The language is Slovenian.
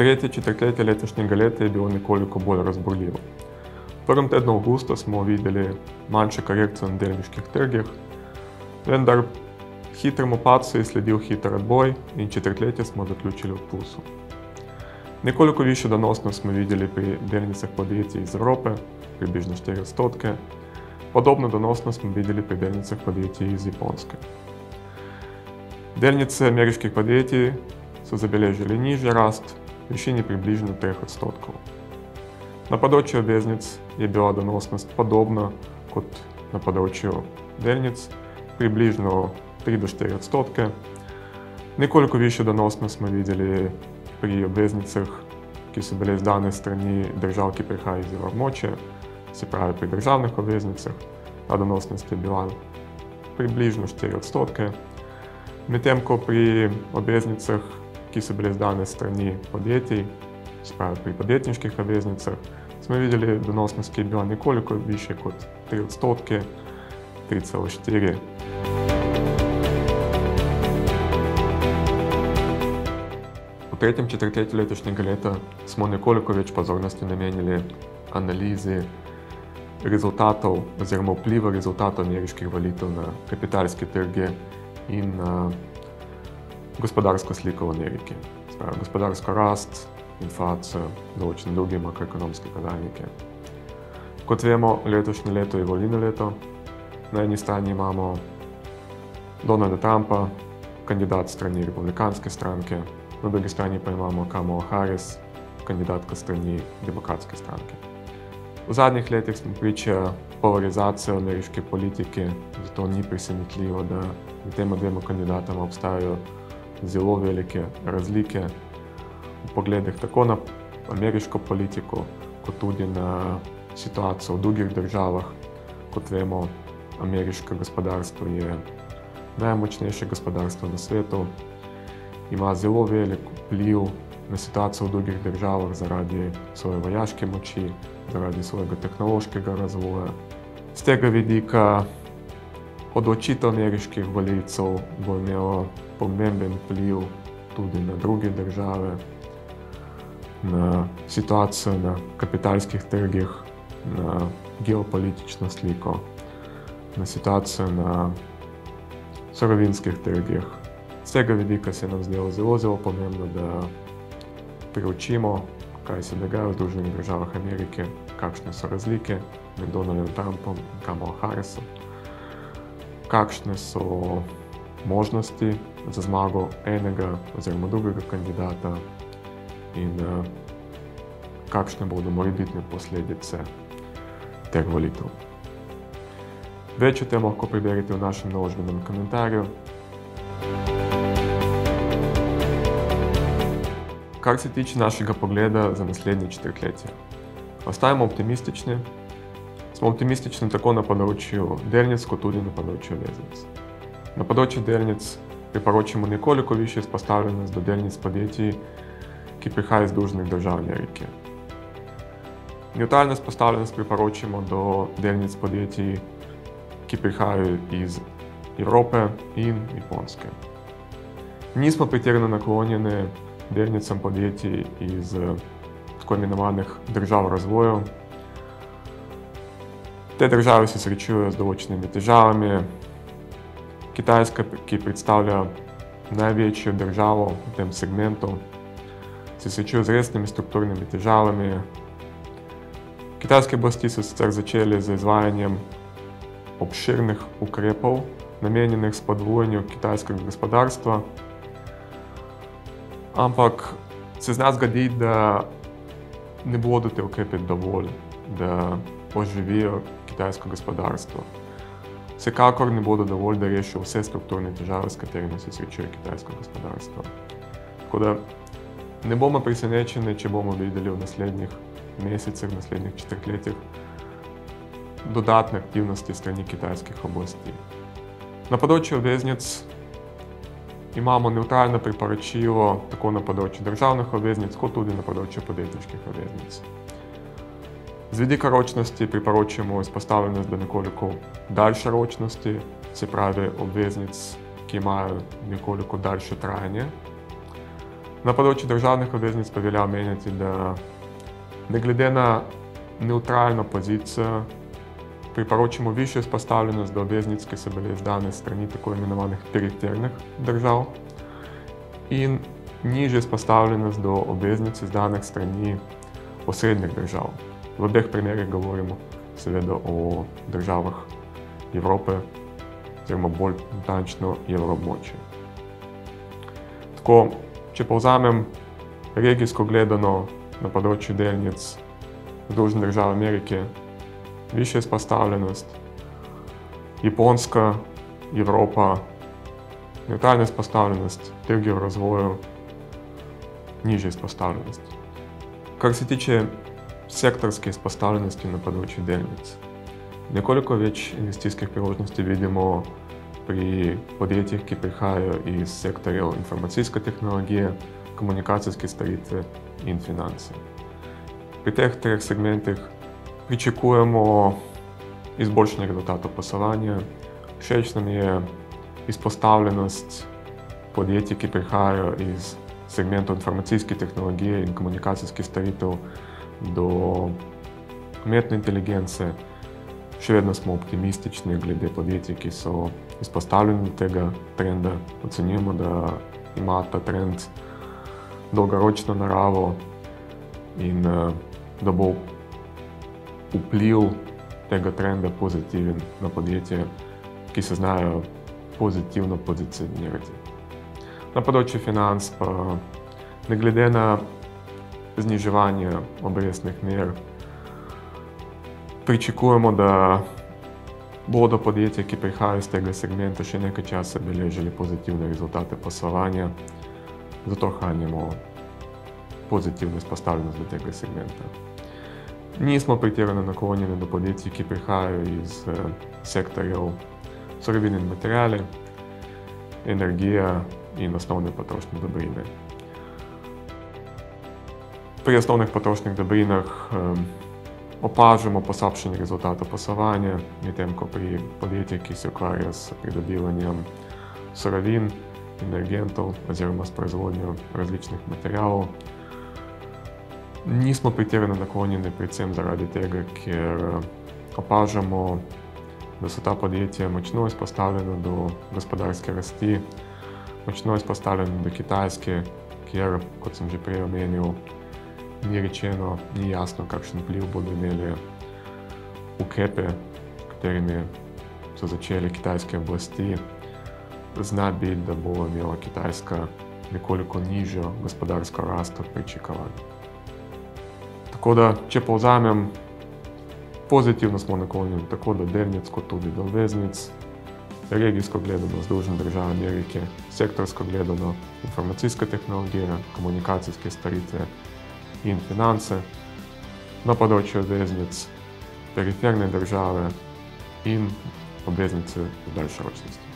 Tretje četrtletje letošnjega leta je bilo nekoliko bolj razburljivo. V prvem tednu avgusta smo videli manjše korekcije na delniških trgih, vendar hitremu padcu je sledil hiter odboj in četrtletje smo zaključili v plusu. Nekoliko višjo donosnost smo videli pri delnicah podjetij iz Evrope, približno 4%. Podobno donosnost smo videli pri delnicah podjetij iz Japonske. Delnice ameriških podjetij so zabeležili nižji rast v višini približno 3%. Na področju obveznic je bila donosnost podobna kot na področju delnic, približno 3–4%. Nekoliko višjo donosnost smo videli pri obveznicah, ki so bile izdane strani držav, ki prihajajo iz evroobmočja, se pravi pri državnih obveznicah. Ta donosnost je bila približno 4%, medtem ko pri obveznicah, ki so bile izdane strani podjetij, se pravi pri podjetniških obveznicah, smo videli donosnost, ki je bila nekoliko više kot 3%, 3,4%. V tretjem četrtletju letošnjega leta smo nekoliko več pozornosti namenili analizi rezultatov oziroma vpliva rezultatov ameriških volitev na kapitalske trge in na gospodarsko sliko v Ameriki. Spravi, gospodarsko rast, inflacijo, določene druge makroekonomske kazalnike. Kot vemo, letošnje leto je volilno leto. Na eni strani imamo Donalda Trumpa, kandidat strani republikanske stranke, na drugi strani pa imamo Kamalo Harris, kandidatka strani demokratske stranke. V zadnjih letih smo priča polarizacijo ameriške politike, zato ni presenetljivo, da med tema dvema kandidatama obstajajo zelo velike razlike v pogledih tako na ameriško politiko, kot tudi na situacijo v drugih državah. Kot vemo, ameriško gospodarstvo je najmočnejše gospodarstvo na svetu, ima zelo velik vpliv na situacijo v drugih državah zaradi svoje vojaške moči, zaradi svojega tehnološkega razvoja. Z tega vidika odločitev ameriških volivcev bo imelo pomemben vpliv tudi na druge države, na situacijo na kapitalskih trgih, na geopolitično sliko, na situacijo na surovinskih trgih. Z tega vidika se nam zdelo zelo pomembno, da preučimo, kaj se dogaja v Združenih državah Amerike, kakšne so razlike med Donaldom Trumpom in Kamalo Harrisom, kakšne so možnosti za zmago enega oziroma drugega kandidata in kakšne bodo morebitne posledice teh volitev. Več o tem lahko preberite v našem naložbenem komentarju. Kar se tiče našega pogleda za naslednje četrtletje. Ostajamo optimistični. Smo optimistični tako na področju delnic, kot tudi na področju obveznic. Na področju delnic priporočamo nekoliko višjo izpostavljenost do delnic podjetij, ki prihajajo iz Združenih držav Amerike. Nevtralno izpostavljenost priporočamo do delnic podjetij, ki prihajajo iz Evrope in Japonske. Nismo pretirano naklonjeni delnicam podjetij iz tako imenovanih držav razvoja. Te države se srečujejo z določenimi težavami. Kitajska, ki predstavlja največjo državo v tem segmentu, se srečuje z resnimi strukturnimi težavami. Kitajske oblasti so sicer začeli z izvajanjem obširnih ukrepov, namenjenih spodbujanju kitajskega gospodarstva, ampak se zna zgoditi, da ne bodo te ukrepe dovolj, da oživijo kitajsko gospodarstvo. Vsekakor ne bodo dovolj, da rešijo vse strukturne težave, s katerimi se srečuje kitajsko gospodarstvo. Tako da ne bomo presenečeni, če bomo videli v naslednjih mesecih, v naslednjih četrtletjih dodatne aktivnosti strani kitajskih oblasti. Na področju obveznic imamo nevtralno priporočilo tako na področju državnih obveznic, kot tudi na področju podjetniških obveznic. Z vidika ročnosti priporočamo izpostavljenost do nekoliko daljše ročnosti, se pravi obveznic, ki imajo nekoliko daljše trajanje. Na področju državnih obveznic pa velja omeniti, da ne glede na nevtralno pozicijo priporočamo višjo izpostavljenost do obveznic, ki so bile izdane s strani tako imenovanih perifernih držav, in nižjo izpostavljenost do obveznic izdanih s strani osrednjih držav. V obeh primerih govorimo seveda o državah Evrope, oziroma bolj natančno evroobmočja. Tako, če povzamem regijsko gledano na področju delnic Združenih držav Amerike, višja izpostavljenost, Japonska, Evropa, nevtralna izpostavljenost, trgi v razvoju, nižja izpostavljenost. Kar se tiče sektorske izpostavljenosti na področju delnic, nekoliko več investicijskih priložnosti vidimo pri podjetjih, ki prihajajo iz sektorjev informacijske tehnologije, komunikacijske storitve in finance. Pri teh treh segmentih pričakujemo izboljšanje rezultatov poslovanja. Všeč nam je izpostavljenost podjetij, ki prihajajo iz segmentov informacijske tehnologije in komunikacijskih storitev do umetne inteligence. Še vedno smo optimistični glede podjetij, ki so izpostavljeni tega trenda. Ocenjujemo, da ima ta trend dolgoročno naravo in da bo vpliv tega trenda pozitiven na podjetje, ki se znajo pozitivno pozicionirati. Na področju financ pa ne glede na zniževanje obrestnih mer pričakujemo, da bodo podjetja, ki prihajajo iz tega segmenta, še nekaj časa beležili pozitivne rezultate poslovanja, zato ohranjamo pozitivno izpostavljenost do tega segmenta. Nismo pretirano naklonjeni do podjetij, ki prihajajo iz sektorjev surovine in materiale, energija in osnovne potrošne dobrine. Pri osnovnih potrošnih dobrinah opažamo poslabšanje rezultatov poslovanja, medtem ko pri podjetjih, ki se ukvarjajo s pridobivanjem surovin, energentov oziroma s proizvodnjo različnih materialov, nismo pretirano naklonjeni predvsem zaradi tega, ker opažamo, da so ta podjetja močno izpostavljena do gospodarske rasti, močno izpostavljena do Kitajske, kjer, kot sem že prej omenil, ni rečeno, ni jasno, kakšen vpliv bodo imeli ukrepe, katerimi so začeli kitajske oblasti. Zna biti, da bo imela Kitajska nekoliko nižjo gospodarsko rast od pričakovanj. Tako da, če povzamem, pozitivno smo naklonjeni tako do delnic kot tudi do obveznic, regijsko gledano Združene države Amerike, sektorsko gledano informacijska tehnologija, komunikacijske storitve in finance, na področju obveznic periferne države in obveznice v daljšoročnosti.